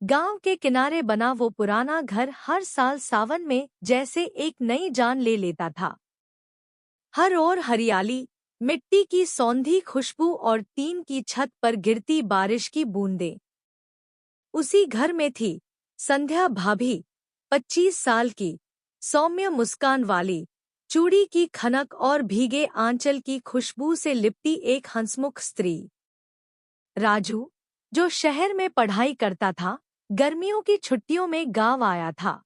गांव के किनारे बना वो पुराना घर हर साल सावन में जैसे एक नई जान ले लेता था। हर ओर हरियाली, मिट्टी की सौंधी खुशबू और टीन की छत पर गिरती बारिश की बूंदें। उसी घर में थी संध्या भाभी, 25 साल की, सौम्य मुस्कान वाली, चूड़ी की खनक और भीगे आंचल की खुशबू से लिपटी एक हंसमुख स्त्री। राजू, जो शहर में पढ़ाई करता था, गर्मियों की छुट्टियों में गांव आया था।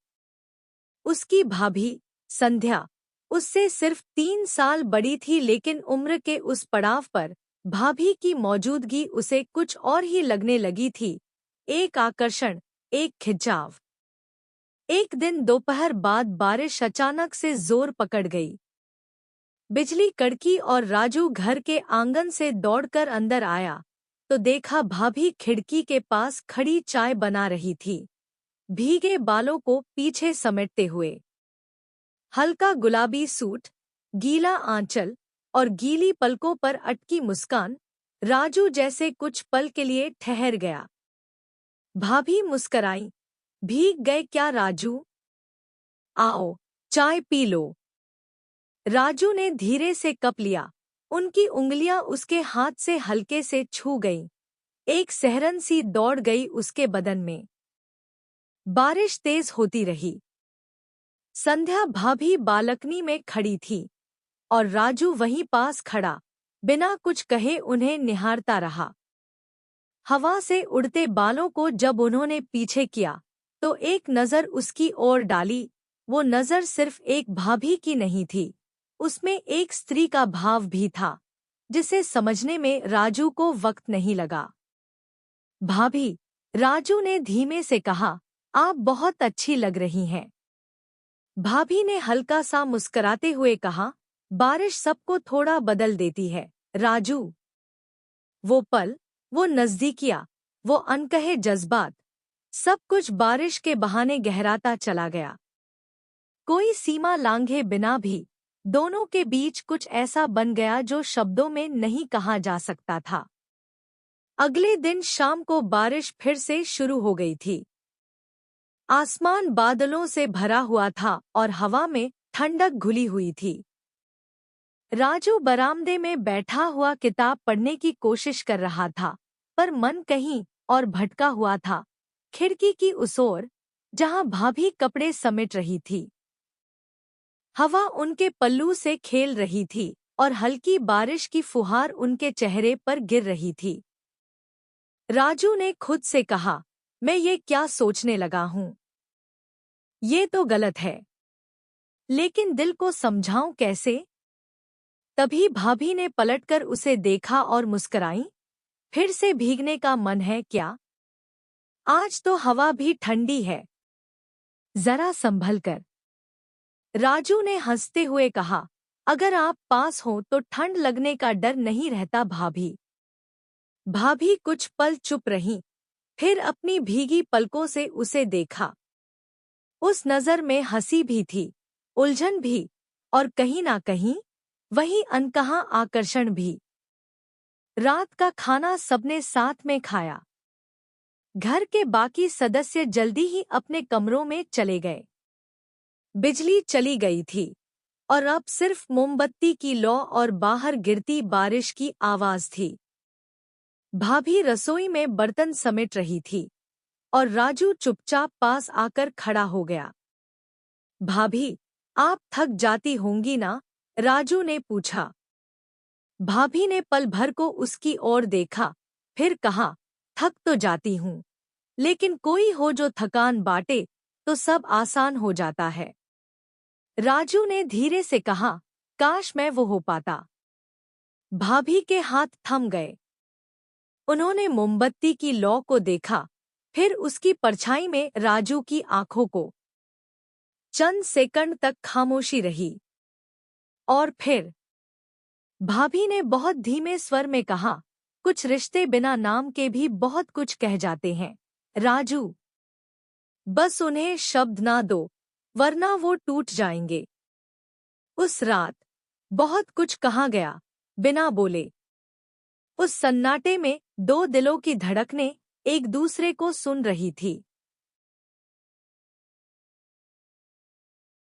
उसकी भाभी संध्या उससे सिर्फ 3 साल बड़ी थी, लेकिन उम्र के उस पड़ाव पर भाभी की मौजूदगी उसे कुछ और ही लगने लगी थी। एक आकर्षण, एक खिंचाव। एक दिन दोपहर बाद बारिश अचानक से जोर पकड़ गई। बिजली कड़की और राजू घर के आंगन से दौड़कर अंदर आया तो देखा भाभी खिड़की के पास खड़ी चाय बना रही थी, भीगे बालों को पीछे समेटते हुए। हल्का गुलाबी सूट, गीला आंचल और गीली पलकों पर अटकी मुस्कान। राजू जैसे कुछ पल के लिए ठहर गया। भाभी मुस्कराई, भीग गए क्या राजू? आओ, चाय पी लो। राजू ने धीरे से कप लिया। उनकी उंगलियां उसके हाथ से हल्के से छू गईं। एक सिहरन सी दौड़ गई उसके बदन में। बारिश तेज होती रही। संध्या भाभी बालकनी में खड़ी थी और राजू वहीं पास खड़ा, बिना कुछ कहे उन्हें निहारता रहा। हवा से उड़ते बालों को जब उन्होंने पीछे किया तो एक नज़र उसकी ओर डाली। वो नज़र सिर्फ एक भाभी की नहीं थी, उसमें एक स्त्री का भाव भी था, जिसे समझने में राजू को वक्त नहीं लगा। भाभी, राजू ने धीमे से कहा, आप बहुत अच्छी लग रही हैं। भाभी ने हल्का सा मुस्कुराते हुए कहा, बारिश सबको थोड़ा बदल देती है राजू। वो पल, वो नज़दीकियाँ, वो अनकहे जज्बात, सब कुछ बारिश के बहाने गहराता चला गया। कोई सीमा लांघे बिना भी दोनों के बीच कुछ ऐसा बन गया जो शब्दों में नहीं कहा जा सकता था। अगले दिन शाम को बारिश फिर से शुरू हो गई थी। आसमान बादलों से भरा हुआ था और हवा में ठंडक घुली हुई थी। राजू बरामदे में बैठा हुआ किताब पढ़ने की कोशिश कर रहा था, पर मन कहीं और भटका हुआ था। खिड़की की उस ओर, जहां भाभी कपड़े समेट रही थी, हवा उनके पल्लू से खेल रही थी और हल्की बारिश की फुहार उनके चेहरे पर गिर रही थी। राजू ने खुद से कहा, मैं ये क्या सोचने लगा हूँ? ये तो गलत है, लेकिन दिल को समझाऊं कैसे? तभी भाभी ने पलटकर उसे देखा और मुस्कुराई। फिर से भीगने का मन है क्या? आज तो हवा भी ठंडी है, जरा संभल कर। राजू ने हंसते हुए कहा, अगर आप पास हो तो ठंड लगने का डर नहीं रहता भाभी। भाभी कुछ पल चुप रहीं, फिर अपनी भीगी पलकों से उसे देखा। उस नज़र में हंसी भी थी, उलझन भी, और कहीं ना कहीं वही अनकहा आकर्षण भी। रात का खाना सबने साथ में खाया। घर के बाकी सदस्य जल्दी ही अपने कमरों में चले गए। बिजली चली गई थी और अब सिर्फ मोमबत्ती की लौ और बाहर गिरती बारिश की आवाज थी। भाभी रसोई में बर्तन समेट रही थी और राजू चुपचाप पास आकर खड़ा हो गया। भाभी, आप थक जाती होंगी ना? राजू ने पूछा। भाभी ने पल भर को उसकी ओर देखा, फिर कहा, थक तो जाती हूँ, लेकिन कोई हो जो थकान बांटे तो सब आसान हो जाता है। राजू ने धीरे से कहा, काश मैं वो हो पाता। भाभी के हाथ थम गए। उन्होंने मोमबत्ती की लौ को देखा, फिर उसकी परछाई में राजू की आंखों को। चंद सेकंड तक खामोशी रही और फिर भाभी ने बहुत धीमे स्वर में कहा, कुछ रिश्ते बिना नाम के भी बहुत कुछ कह जाते हैं राजू। बस उन्हें शब्द ना दो, वरना वो टूट जाएंगे। उस रात बहुत कुछ कहा गया, बिना बोले। उस सन्नाटे में दो दिलों की धड़कनें, एक दूसरे को सुन रही थी।